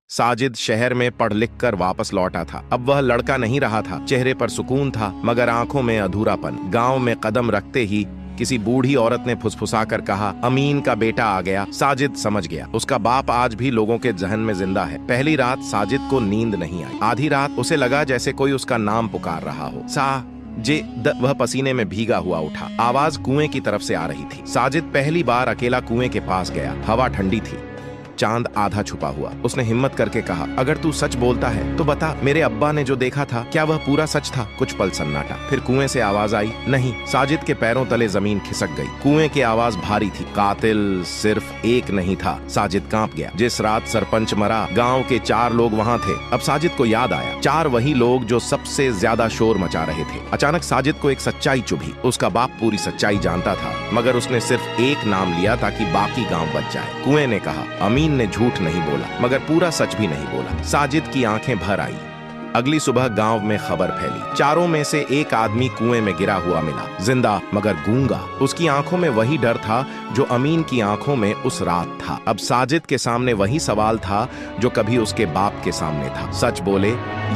साजिद शहर में पढ़ लिख कर वापस लौटा था। अब वह लड़का नहीं रहा था। चेहरे पर सुकून था मगर आंखों में अधूरापन। गांव में कदम रखते ही किसी बूढ़ी औरत ने फुसफुसाकर कहा, अमीन का बेटा आ गया। साजिद समझ गया, उसका बाप आज भी लोगों के जहन में जिंदा है। पहली रात साजिद को नींद नहीं आई। आधी रात उसे लगा जैसे कोई उसका नाम पुकार रहा हो। वह पसीने में भीगा हुआ उठा। आवाज कुएं की तरफ से आ रही थी। साजिद पहली बार अकेला कुएं के पास गया। हवा ठंडी थी, चांद आधा छुपा हुआ। उसने हिम्मत करके कहा, अगर तू सच बोलता है तो बता, मेरे अब्बा ने जो देखा था क्या वह पूरा सच था? कुछ पल सन्नाटा, फिर कुएं से आवाज आई, नहीं। साजिद के पैरों तले जमीन खिसक गई। कुएं की आवाज भारी थी। कातिल सिर्फ एक नहीं था। साजिद कांप गया। जिस रात सरपंच मरा, गांव के 4 लोग वहां थे। अब साजिद को याद आया, 4 वही लोग जो सबसे ज्यादा शोर मचा रहे थे। अचानक साजिद को एक सच्चाई चुभी। उसका बाप पूरी सच्चाई जानता था मगर उसने सिर्फ एक नाम लिया ताकि बाकी गांव बच जाए। कुएं ने कहा, अमीन ने झूठ नहीं बोला मगर पूरा सच भी नहीं बोला। साजिद की आंखें भर आई। अगली सुबह गांव में खबर फैली, 4 में से एक आदमी कुएं में गिरा हुआ मिला, जिंदा मगर गूंगा। उसकी आंखों में वही डर था जो अमीन की आंखों में उस रात था। अब साजिद के सामने वही सवाल था जो कभी उसके बाप के सामने था, सच बोले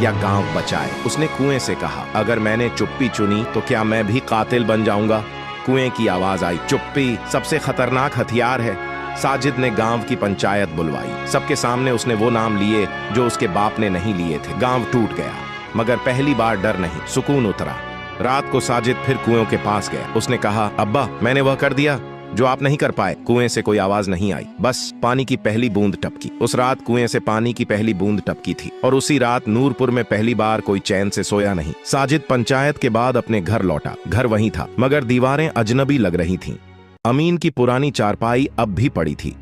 या गांव बचाए। उसने कुएं से कहा, अगर मैंने चुप्पी चुनी तो क्या मैं भी कातिल बन जाऊंगा? कुएं की आवाज आई, चुप्पी सबसे खतरनाक हथियार है। साजिद ने गांव की पंचायत बुलवाई। सबके सामने उसने वो नाम लिए जो उसके बाप ने नहीं लिए थे। गांव टूट गया मगर पहली बार डर नहीं, सुकून उतरा। रात को साजिद फिर कुएं के पास गया। उसने कहा, अब्बा मैंने वह कर दिया जो आप नहीं कर पाए। कुएं से कोई आवाज नहीं आई, बस पानी की पहली बूंद टपकी। उस रात कुएं से पानी की पहली बूंद टपकी थी और उसी रात नूरपुर में पहली बार कोई चैन से सोया नहीं। साजिद पंचायत के बाद अपने घर लौटा। घर वही था मगर दीवारें अजनबी लग रही थीं। अमीन की पुरानी चारपाई अब भी पड़ी थी।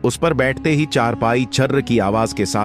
उस पर बैठते ही चारपाई छर्र की आवाज के साथ